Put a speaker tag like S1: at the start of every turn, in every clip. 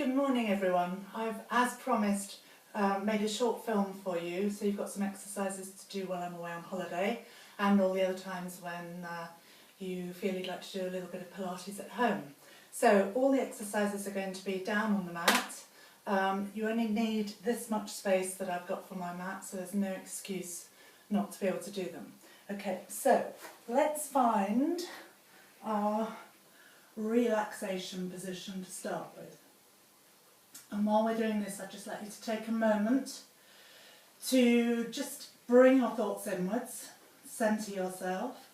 S1: Good morning everyone. I've, as promised, made a short film for you, so you've got some exercises to do while I'm away on holiday and all the other times when you feel you'd like to do a little bit of Pilates at home. So all the exercises are going to be down on the mat. You only need this much space that I've got for my mat, so there's no excuse not to be able to do them. Okay, so let's find our relaxation position to start with. And while we're doing this, I'd just like you to take a moment to just bring your thoughts inwards, centre yourself,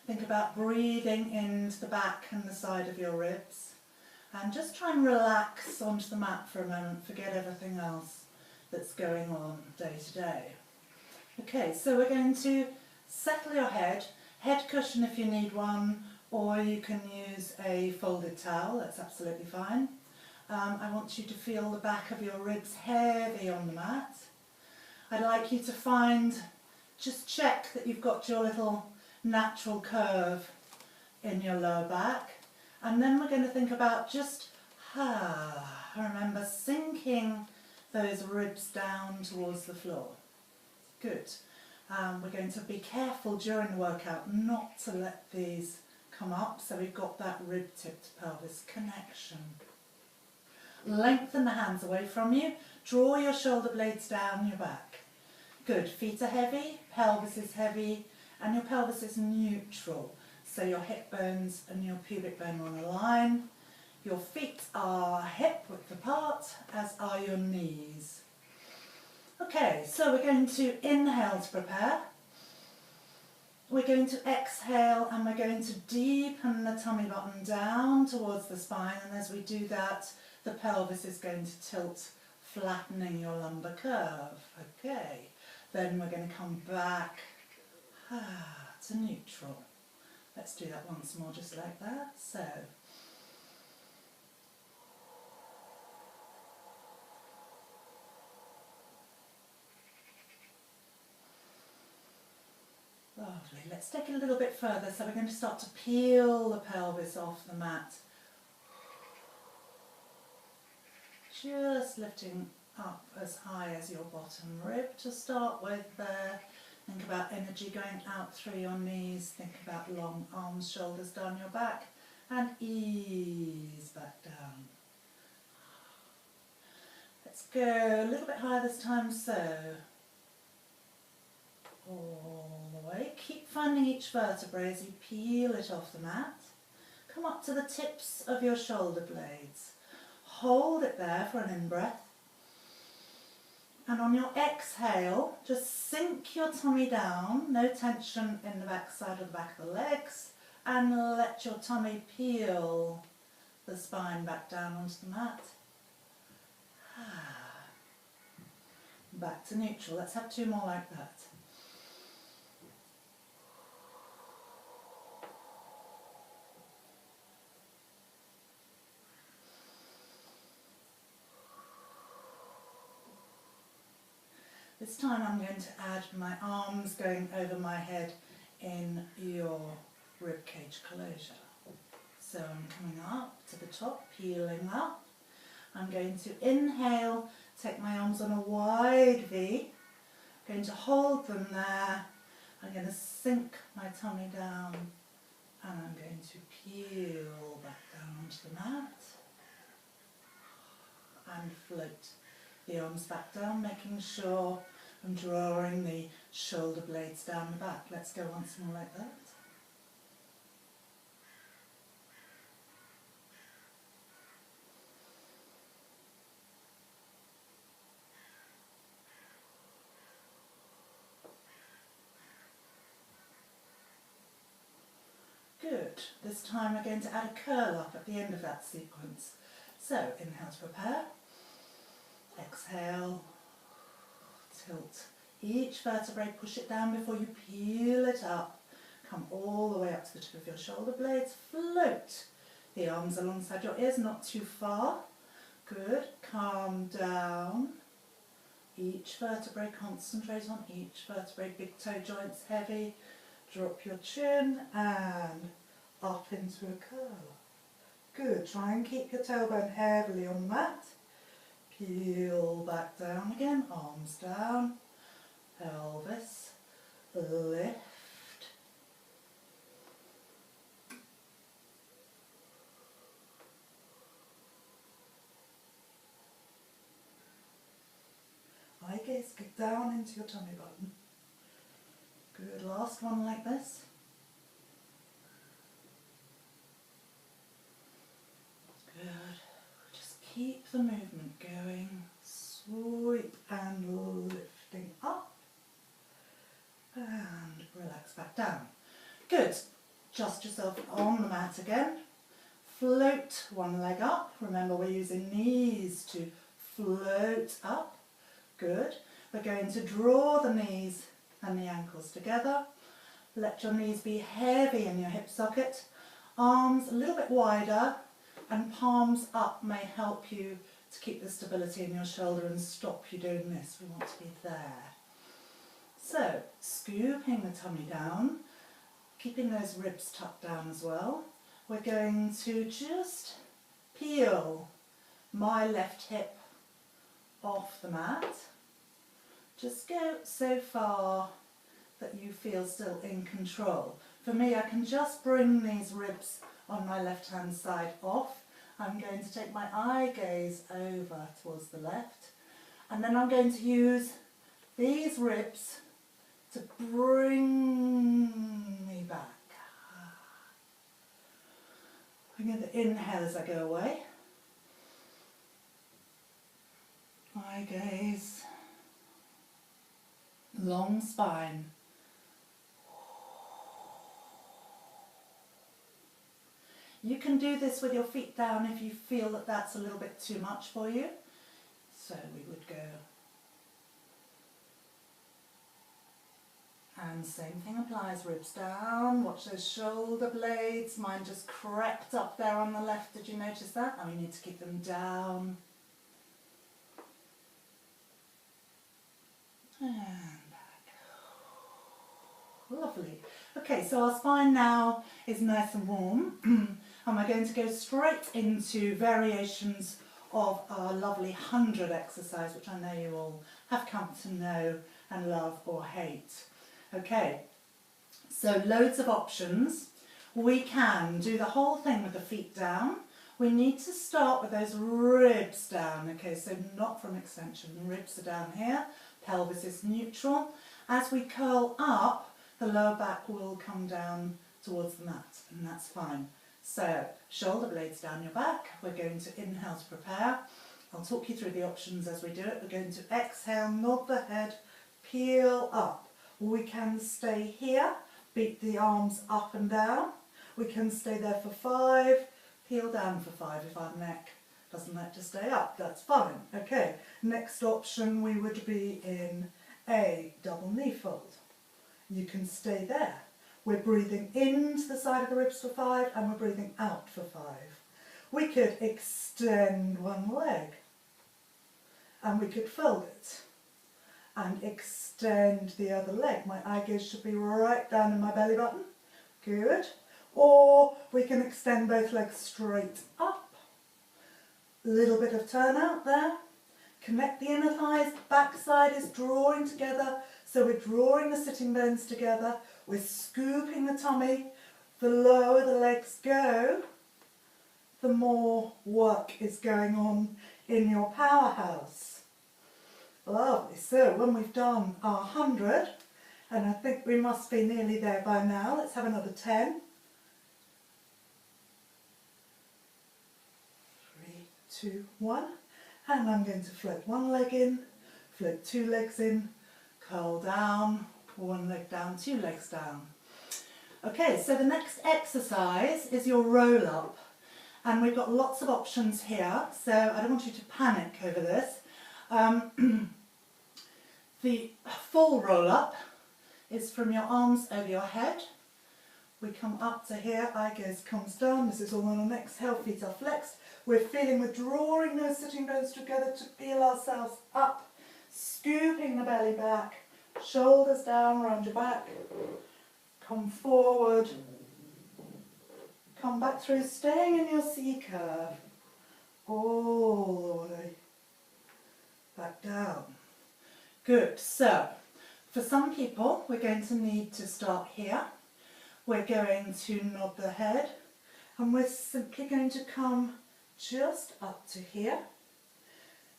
S1: think about breathing into the back and the side of your ribs, and just try and relax onto the mat for a moment, forget everything else that's going on day to day. Okay, so we're going to settle your head cushion if you need one, or you can use a folded towel, that's absolutely fine. I want you to feel the back of your ribs heavy on the mat. I'd like you to just check that you've got your little natural curve in your lower back. And then we're going to think about just, remember sinking those ribs down towards the floor. Good. We're going to be careful during the workout not to let these come up, so we've got that rib tip to pelvis connection. Lengthen the hands away from you, draw your shoulder blades down your back. Good, feet are heavy, pelvis is heavy, and your pelvis is neutral. So your hip bones and your pubic bone are on a line. Your feet are hip width apart, as are your knees. Okay, so we're going to inhale to prepare. We're going to exhale and we're going to deepen the tummy button down towards the spine, and as we do that, the pelvis is going to tilt, flattening your lumbar curve. Okay, then we're going to come back to neutral. Let's do that once more, just like that. So, lovely. Let's take it a little bit further. So we're going to start to peel the pelvis off the mat. Just lifting up as high as your bottom rib to start with there. Think about energy going out through your knees. Think about long arms, shoulders down your back, and ease back down. Let's go a little bit higher this time, so all the way. Keep finding each vertebrae as you peel it off the mat. Come up to the tips of your shoulder blades. Hold it there for an in-breath. And on your exhale, just sink your tummy down, no tension in the back side of the back of the legs, and let your tummy peel the spine back down onto the mat. Back to neutral. Let's have two more like that. This time I'm going to add my arms going over my head in your ribcage closure. So I'm coming up to the top, peeling up. I'm going to inhale, take my arms on a wide V. I'm going to hold them there. I'm going to sink my tummy down and I'm going to peel back down onto the mat and float the arms back down, making sure I'm drawing the shoulder blades down the back. Let's go once more like that. Good. This time we're going to add a curl up at the end of that sequence. So inhale to prepare. Exhale, tilt each vertebrae, push it down before you peel it up. Come all the way up to the tip of your shoulder blades, float the arms alongside your ears, not too far. Good, calm down. Each vertebrae, concentrate on each vertebrae, big toe joints heavy. Drop your chin and up into a curl. Good, try and keep your tailbone heavily on the mat. peel back down again, arms down, pelvis, lift. Eye gaze, get down into your tummy button. Good, last one like this. Good. Just keep the movement going. Sweep and lifting up. And relax back down. Good. Adjust yourself on the mat again. Float one leg up. Remember, we're using knees to float up. Good. We're going to draw the knees and the ankles together. Let your knees be heavy in your hip socket. Arms a little bit wider and palms up may help you to keep the stability in your shoulder and stop you doing this. We want to be there. So, scooping the tummy down, keeping those ribs tucked down as well. We're going to just peel my left hip off the mat. Just go so far that you feel still in control. For me, I can just bring these ribs on my left hand side off. I'm going to take my eye gaze over towards the left, and then I'm going to use these ribs to bring me back. I'm going to inhale as I go away. Eye gaze. Long spine. You can do this with your feet down if you feel that that's a little bit too much for you. So we would go. And same thing applies, ribs down, watch those shoulder blades. Mine just crept up there on the left, did you notice that? And we need to keep them down. And back. Lovely. Okay, so our spine now is nice and warm. And we're going to go straight into variations of our lovely 100 exercise, which I know you all have come to know and love or hate. Okay, so loads of options. We can do the whole thing with the feet down. We need to start with those ribs down, okay, so not from extension. Ribs are down here, pelvis is neutral. As we curl up, the lower back will come down towards the mat, and that's fine. So, shoulder blades down your back. We're going to inhale to prepare. I'll talk you through the options as we do it. We're going to exhale, nod the head, peel up. We can stay here, beat the arms up and down. We can stay there for 5, peel down for 5 if our neck doesn't like to stay up. That's fine. Okay, next option we would be in a double knee fold. You can stay there. We're breathing into the side of the ribs for 5 and we're breathing out for 5. We could extend one leg and we could fold it and extend the other leg. My eye gaze should be right down in my belly button. Good. Or we can extend both legs straight up. A little bit of turn out there. Connect the inner thighs. Back side is drawing together. So we're drawing the sitting bones together. We're scooping the tummy. The lower the legs go, the more work is going on in your powerhouse. Lovely. So when we've done our 100, and I think we must be nearly there by now, let's have another 10. 3, 2, 1. And I'm going to float one leg in, float 2 legs in, curl down, 1 leg down, 2 legs down. Okay, so the next exercise is your roll up. And we've got lots of options here, so I don't want you to panic over this. The full roll up is from your arms over your head. We come up to here, eye gaze comes down. This is all on an exhale, feet are flexed. We're drawing those sitting bones together to peel ourselves up, scooping the belly back, shoulders down around your back. Come forward, come back through, staying in your C curve, all the way. back down. Good. So for some people, we're going to need to start here. We're going to nod the head, and we're simply going to come just up to here,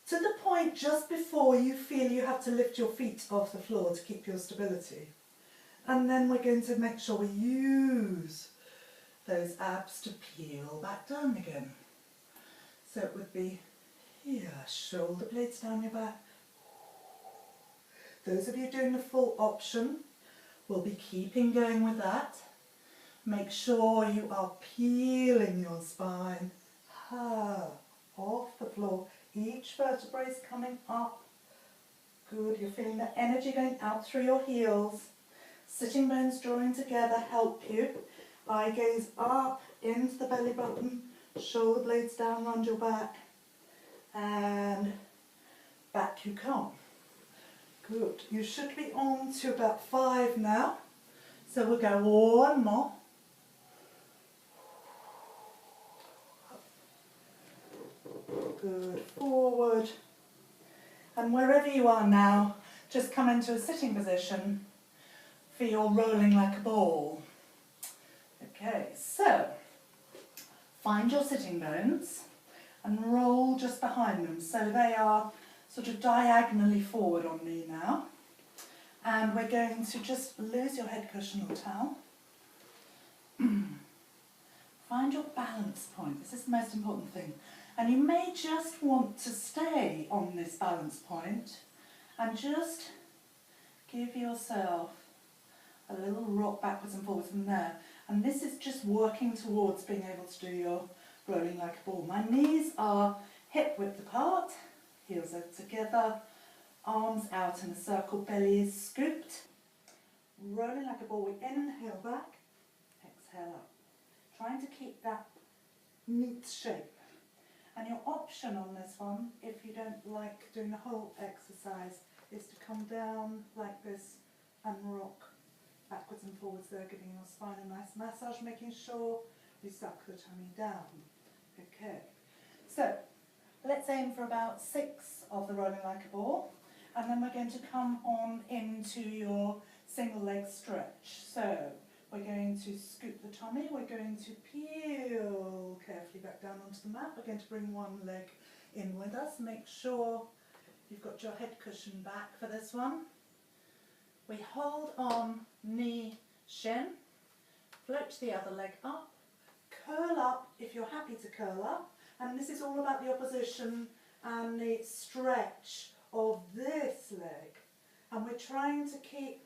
S1: to the point just before you feel you have to lift your feet off the floor to keep your stability. And then we're going to make sure we use those abs to peel back down again. So it would be here, shoulder blades down your back. Those of you doing the full option will be keeping going with that. Make sure you are peeling your spine off the floor. Each vertebrae is coming up. Good, you're feeling the energy going out through your heels. Sitting bones drawing together help you. Eye gaze up into the belly button. Shoulder blades down around your back. And back you come. Good. You should be on to about 5 now. So we'll go one more. Good. Forward. And wherever you are now, just come into a sitting position for your rolling like a ball. Okay, so find your sitting bones and roll just behind them. So they are sort of diagonally forward on me now. And we're going to just lose your head cushion or towel. Find your balance point. This is the most important thing. And you may just want to stay on this balance point and just give yourself a little rock backwards and forwards from there. And this is just working towards being able to do your rolling like a ball. My knees are hip width apart, heels are together, arms out in a circle, belly is scooped. Rolling like a ball, we inhale back, exhale up. Trying to keep that neat shape. And your option on this one, if you don't like doing the whole exercise, is to come down like this and rock backwards and forwards there, giving your spine a nice massage, making sure you suck the tummy down. Okay, so let's aim for about 6 of the rolling like a ball, and then we're going to come on into your single leg stretch. So we're going to scoop the tummy, we're going to peel carefully back down onto the mat, we're going to bring one leg in with us, make sure you've got your head cushion back for this one. We hold on knee, shin, float the other leg up, curl up if you're happy to curl up, and this is all about the opposition and the stretch of this leg. And we're trying to keep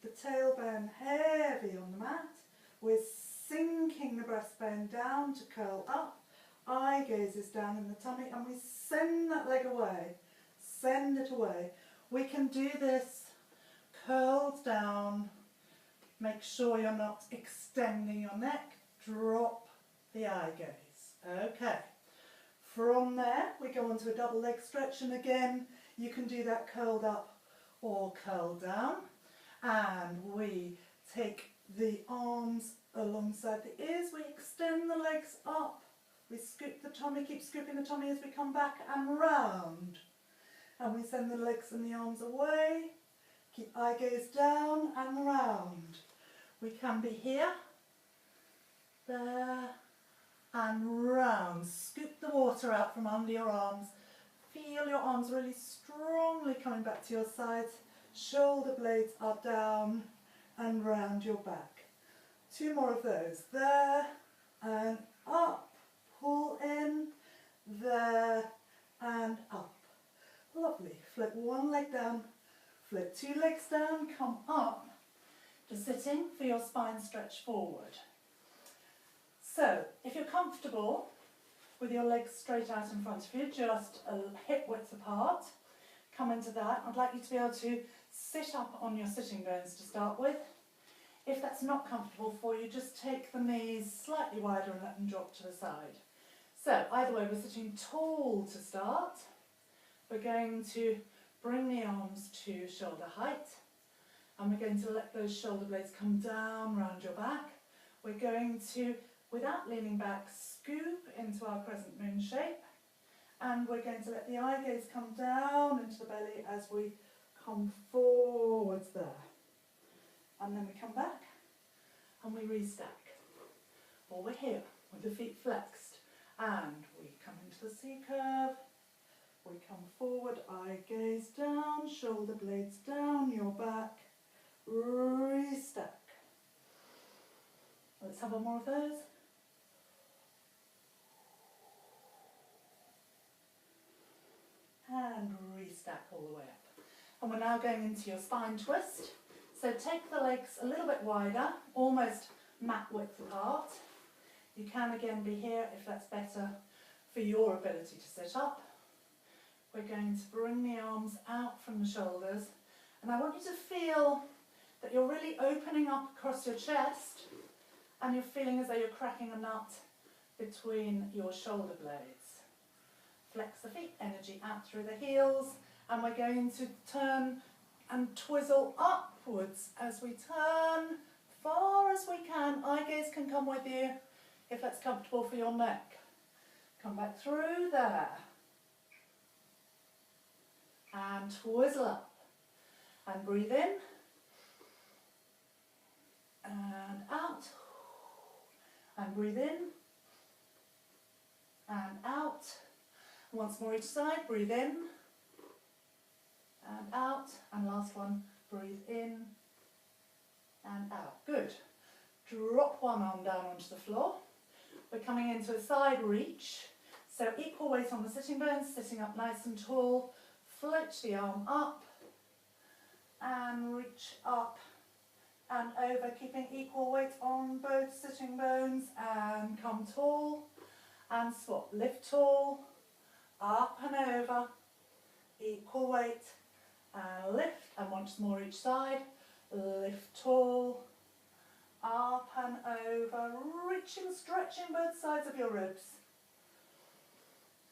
S1: the tailbone heavy on the mat. We're sinking the breastbone down to curl up. Eye gaze is down in the tummy, and we send that leg away. Send it away. We can do this curled down. Make sure you're not extending your neck. Drop the eye gaze. Okay. From there, we go on to a double leg stretch, and again, you can do that curled up or curled down. And we take the arms alongside the ears, we extend the legs up, we scoop the tummy, keep scooping the tummy as we come back and round. And we send the legs and the arms away, keep eye gaze down and round. We can be here, there, and round. Scoop the water out from under your arms. Feel your arms really strongly coming back to your sides. Shoulder blades are down and round your back. 2 more of those. There and up. Pull in, there and up. Lovely. Float one leg down, float 2 legs down, come up to sitting for your spine stretch forward. So, if you're comfortable with your legs straight out in front of you, just a hip width apart, come into that. I'd like you to be able to sit up on your sitting bones to start with. If that's not comfortable for you, just take the knees slightly wider and let them drop to the side. So either way, we're sitting tall to start. We're going to bring the arms to shoulder height, and we're going to let those shoulder blades come down round your back. We're going to, without leaning back, scoop into our crescent moon shape, And we're going to let the eye gaze come down into the belly as we come forwards there. And then we come back and we restack. Or we're here with the feet flexed. And we come into the C curve. We come forward, eye gaze down, shoulder blades down, your back. Restack. Let's have one more of those. And restack all the way up. And we're now going into your spine twist. So take the legs a little bit wider, almost mat width apart. You can again be here if that's better for your ability to sit up. We're going to bring the arms out from the shoulders, and I want you to feel that you're really opening up across your chest, and you're feeling as though you're cracking a nut between your shoulder blades. Flex the feet, energy out through the heels, and we're going to turn and twizzle upwards as we turn far as we can. Eye gaze can come with you if that's comfortable for your neck. Come back through there. And twizzle up. And breathe in. And out. And breathe in. And out. Once more each side, breathe in. And out. And last one, breathe in. And out. Good. Drop one arm down onto the floor. We're coming into a side reach. So equal weight on the sitting bones, sitting up nice and tall. Float the arm up and reach up and over, keeping equal weight on both sitting bones, and come tall and swap. Lift tall, up and over, equal weight, and lift, and once more each side. Lift tall, up and over, reaching, stretching both sides of your ribs.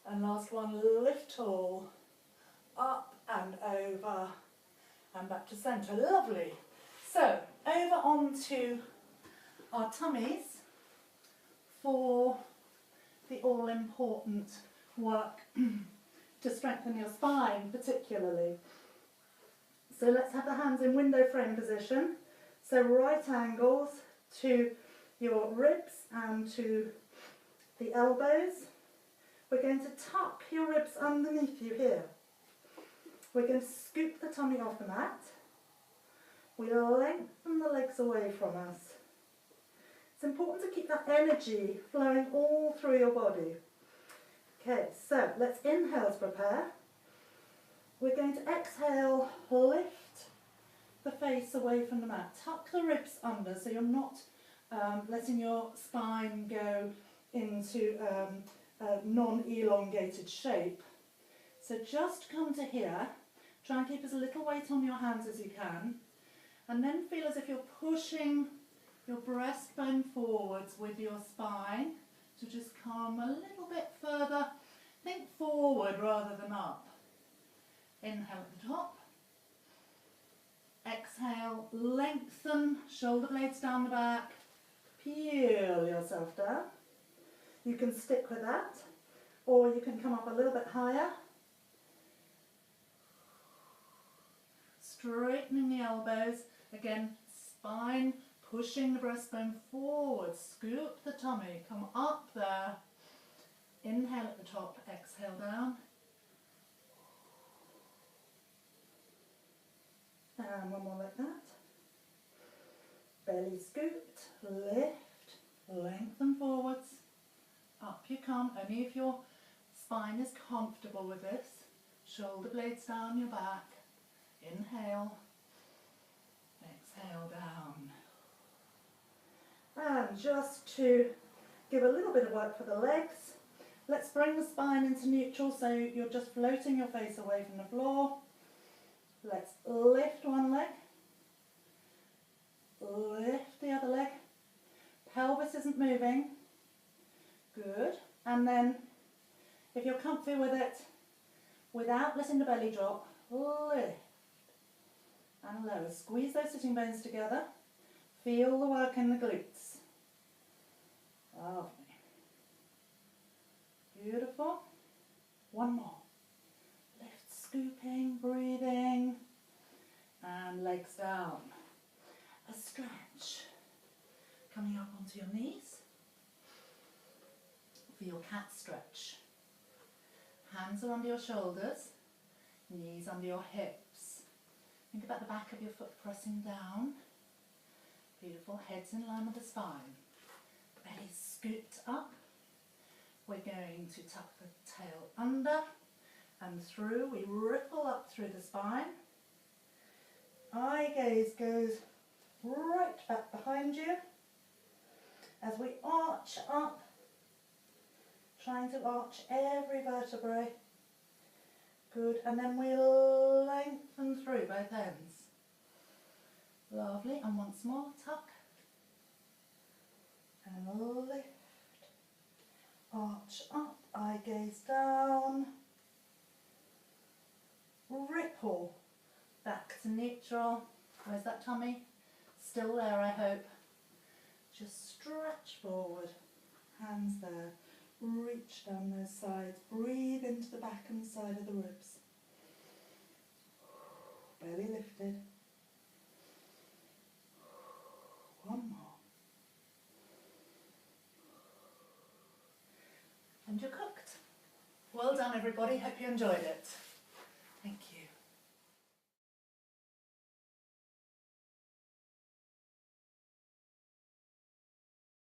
S1: And last one, lift tall, up and over, and back to centre. Lovely. So, over onto our tummies for the all-important work to strengthen your spine particularly. So let's have the hands in window frame position. So right angles to your ribs and to the elbows. We're going to tuck your ribs underneath you here. We're going to scoop the tummy off the mat. We lengthen the legs away from us. It's important to keep that energy flowing all through your body. Okay, so let's inhale to prepare. We're going to exhale, lift the face away from the mat. Tuck the ribs under so you're not letting your spine go into a non-elongated shape. So just come to here. Try and keep as little weight on your hands as you can. And then feel as if you're pushing your breastbone forwards with your spine. So just come a little bit further. Think forward rather than up. Inhale at the top. Exhale, lengthen, shoulder blades down the back. Peel yourself down. You can stick with that, or you can come up a little bit higher. Straightening the elbows. Again, spine pushing the breastbone forward. Scoop the tummy. Come up there. Inhale at the top. Exhale down. And one more like that. Belly scooped. Lift. Lengthen forwards. Up you come. Only if your spine is comfortable with this. Shoulder blades down your back. Inhale. Exhale down. And just to give a little bit of work for the legs, let's bring the spine into neutral so you're just floating your face away from the floor. Let's lift one leg. Lift the other leg. Pelvis isn't moving. Good. And then, if you're comfy with it, without letting the belly drop, lift. And lower. Squeeze those sitting bones together. Feel the work in the glutes. Lovely. Beautiful. One more. Lift, scooping, breathing, and legs down. A stretch. Coming up onto your knees for your cat stretch. Hands are under your shoulders, knees under your hips. Think about the back of your foot pressing down. Beautiful, head's in line with the spine. Belly scooped up. We're going to tuck the tail under and through. We ripple up through the spine. Eye gaze goes right back behind you as we arch up, trying to arch every vertebrae. Good, and then we lengthen through both ends. Lovely, and once more, tuck and lift, arch up, eye gaze down, ripple back to neutral. Where's that tummy? Still there, I hope. Just stretch forward, hands there, reach down those sides, breathe into the back and side of the ribs. Belly lifted. One more. And you're cooked. Well done everybody, hope you enjoyed it.